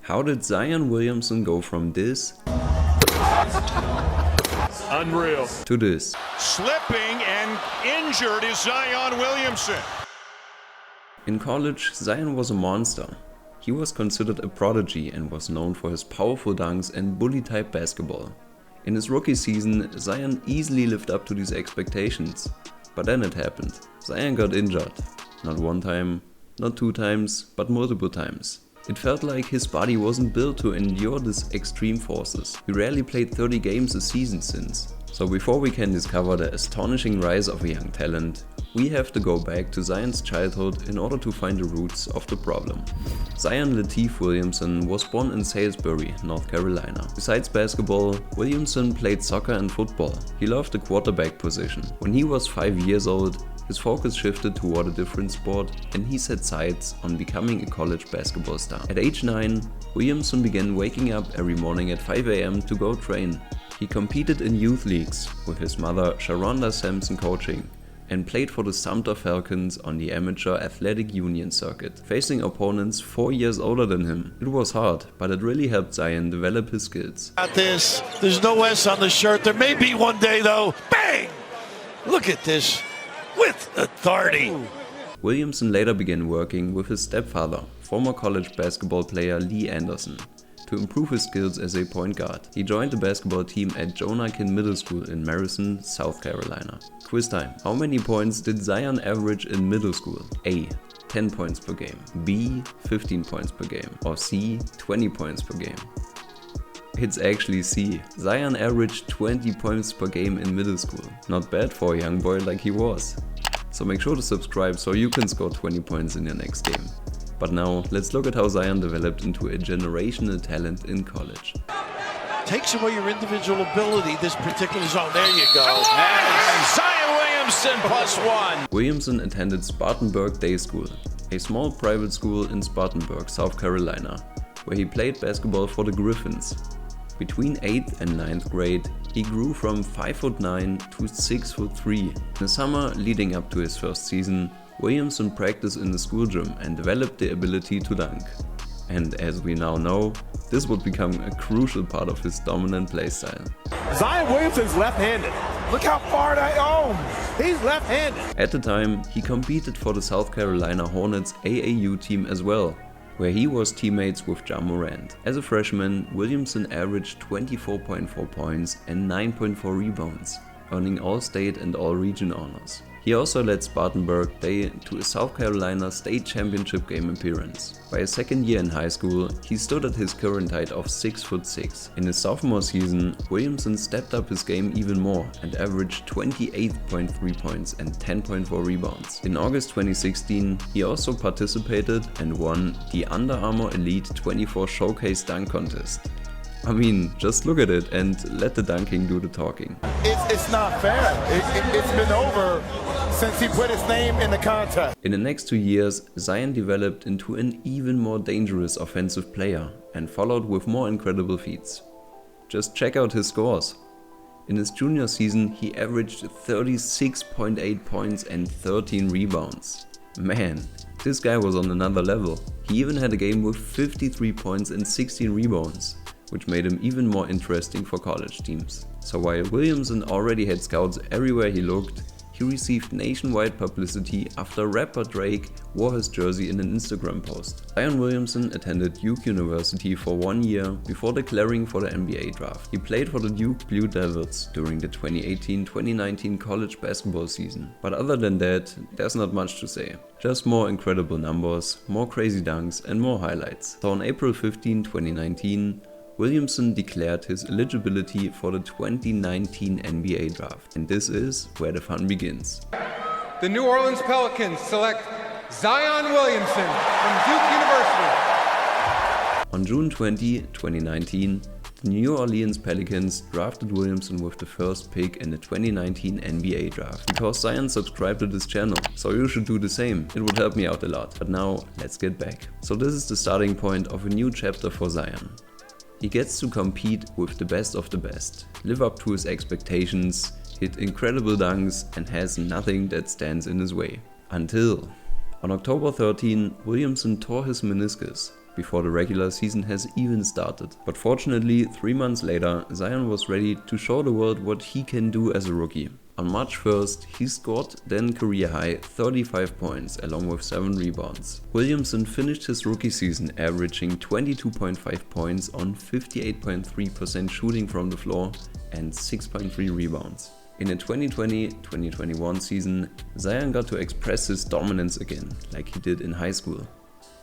How did Zion Williamson go from this unreal to this? Slipping and injured is Zion Williamson. In college, Zion was a monster. He was considered a prodigy and was known for his powerful dunks and bully-type basketball. In his rookie season, Zion easily lived up to these expectations. But then it happened. Zion got injured. Not one time, not two times, but multiple times. It felt like his body wasn't built to endure these extreme forces. He rarely played 30 games a season since. So before we can discover the astonishing rise of a young talent, we have to go back to Zion's childhood in order to find the roots of the problem. Zion Lateef Williamson was born in Salisbury, North Carolina. Besides basketball, Williamson played soccer and football. He loved the quarterback position. When he was 5 years old, his focus shifted toward a different sport and he set sights on becoming a college basketball star. At age 9, Williamson began waking up every morning at 5 AM to go train. He competed in youth leagues with his mother Sharonda Sampson coaching and played for the Sumter Falcons on the amateur athletic union circuit, facing opponents 4 years older than him. It was hard, but it really helped Zion develop his skills. Got this. There's no S on the shirt. There may be one day though. Bang! Look at this. With authority. Williamson later began working with his stepfather, former college basketball player Lee Anderson, to improve his skills as a point guard. He joined the basketball team at 𝐼𝙗𝙤𝙪𝙩 𝙈𝙚 in Marison, South Carolina. Quiz time. How many points did Zion average in middle school? A. 10 points per game. B. 15 points per game. Or C. 20 points per game. It's actually C. Zion averaged 20 points per game in middle school. Not bad for a young boy like he was. So make sure to subscribe so you can score 20 points in your next game. But now, let's look at how Zion developed into a generational talent in college. Takes away your individual ability, this particular zone. There you go. And Zion Williamson +1. Williamson attended Spartanburg Day School, a small private school in Spartanburg, South Carolina, where he played basketball for the Griffins. Between 8th and 9th grade, he grew from 5'9" to 6'3". In the summer leading up to his first season, Williamson practiced in the school gym and developed the ability to dunk. And as we now know, this would become a crucial part of his dominant playstyle. Zion Williamson's left-handed. Look how far they own. He's left-handed. At the time, he competed for the South Carolina Hornets AAU team as well, where he was teammates with Ja Morant. As a freshman, Williamson averaged 24.4 points and 9.4 rebounds, earning All-State and All-Region honors. He also led Spartanburg Day to a South Carolina State Championship game appearance. By his second year in high school, he stood at his current height of 6'6". In his sophomore season, Williamson stepped up his game even more and averaged 28.3 points and 10.4 rebounds. In August 2016, he also participated and won the Under Armour Elite 24 Showcase Dunk Contest. I mean, just look at it and let the dunking do the talking. It's not fair. It's been over since he put his name in the contest. In the next 2 years, Zion developed into an even more dangerous offensive player and followed with more incredible feats. Just check out his scores. In his junior season, he averaged 36.8 points and 13 rebounds. Man, this guy was on another level. He even had a game with 53 points and 16 rebounds, which made him even more interesting for college teams. So while Williamson already had scouts everywhere he looked, he received nationwide publicity after rapper Drake wore his jersey in an Instagram post. Zion Williamson attended Duke University for 1 year before declaring for the NBA draft. He played for the Duke Blue Devils during the 2018-2019 college basketball season. But other than that, there's not much to say. Just more incredible numbers, more crazy dunks and more highlights. So on April 15, 2019, Williamson declared his eligibility for the 2019 NBA draft, and this is where the fun begins. The New Orleans Pelicans select Zion Williamson from Duke University. On June 20, 2019, the New Orleans Pelicans drafted Williamson with the first pick in the 2019 NBA draft. Because Zion subscribed to this channel, so you should do the same. It would help me out a lot. But now, let's get back. So this is the starting point of a new chapter for Zion. He gets to compete with the best of the best, live up to his expectations, hit incredible dunks and has nothing that stands in his way. Until on October 13, Williamson tore his meniscus. before the regular season has even started. But fortunately, 3 months later, Zion was ready to show the world what he can do as a rookie. On March 1st, he scored then career high 35 points along with 7 rebounds. Williamson finished his rookie season averaging 22.5 points on 58.3% shooting from the floor and 6.3 rebounds. In the 2020-2021 season, Zion got to express his dominance again, like he did in high school.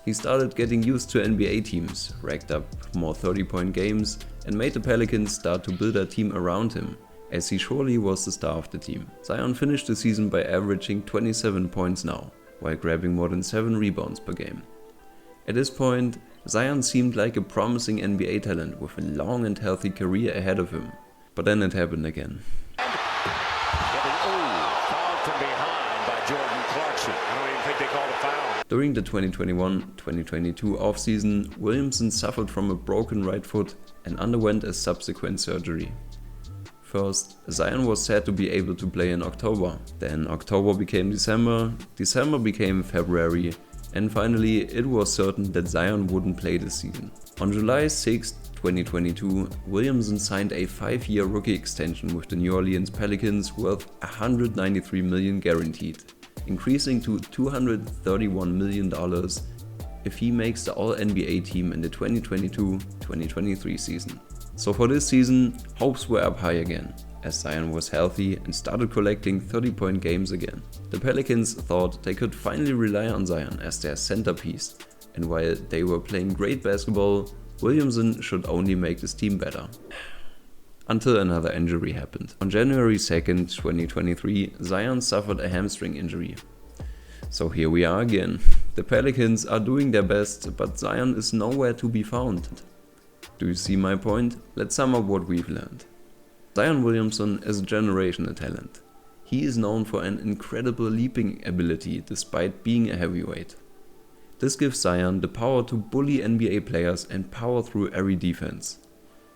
He started getting used to NBA teams, racked up more 30-point games, and made the Pelicans start to build a team around him, as he surely was the star of the team. Zion finished the season by averaging 27 points now, while grabbing more than 7 rebounds per game. At this point, Zion seemed like a promising NBA talent with a long and healthy career ahead of him. But then it happened again. During the 2021-2022 offseason, Williamson suffered from a broken right foot and underwent a subsequent surgery. First, Zion was said to be able to play in October, then October became December, December became February, and finally it was certain that Zion wouldn't play this season. On July 6, 2022, Williamson signed a 5-year rookie extension with the New Orleans Pelicans worth $193 million guaranteed, increasing to $231 million if he makes the All-NBA team in the 2022-2023 season. So for this season, hopes were up high again, as Zion was healthy and started collecting 30-point games again. The Pelicans thought they could finally rely on Zion as their centerpiece, and while they were playing great basketball, Williamson should only make this team better. Until another injury happened. On January 2nd, 2023, Zion suffered a hamstring injury. So here we are again. The Pelicans are doing their best, but Zion is nowhere to be found. Do you see my point? Let's sum up what we've learned. Zion Williamson is a generational talent. He is known for an incredible leaping ability despite being a heavyweight. This gives Zion the power to bully NBA players and power through every defense.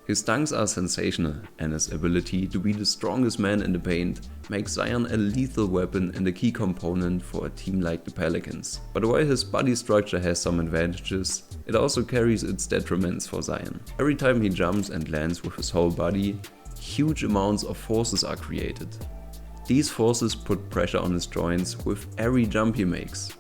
His dunks are sensational, and his ability to be the strongest man in the paint makes Zion a lethal weapon and a key component for a team like the Pelicans. But while his body structure has some advantages, it also carries its detriments for Zion. Every time he jumps and lands with his whole body, huge amounts of forces are created. These forces put pressure on his joints with every jump he makes.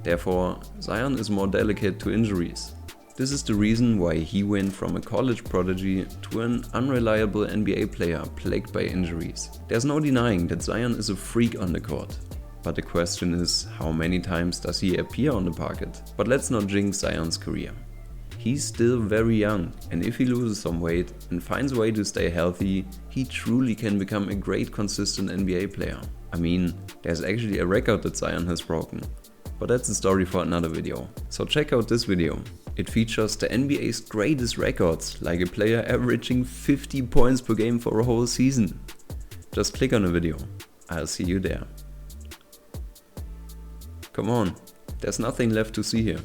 Therefore, Zion is more delicate to injuries. This is the reason why he went from a college prodigy to an unreliable NBA player plagued by injuries. There's no denying that Zion is a freak on the court. But the question is, how many times does he appear on the parquet? But let's not jinx Zion's career. He's still very young, and if he loses some weight and finds a way to stay healthy, he truly can become a great consistent NBA player. I mean, there's actually a record that Zion has broken. But that's a story for another video. So check out this video. It features the NBA's greatest records, like a player averaging 50 points per game for a whole season. Just click on the video. I'll see you there. Come on, there's nothing left to see here.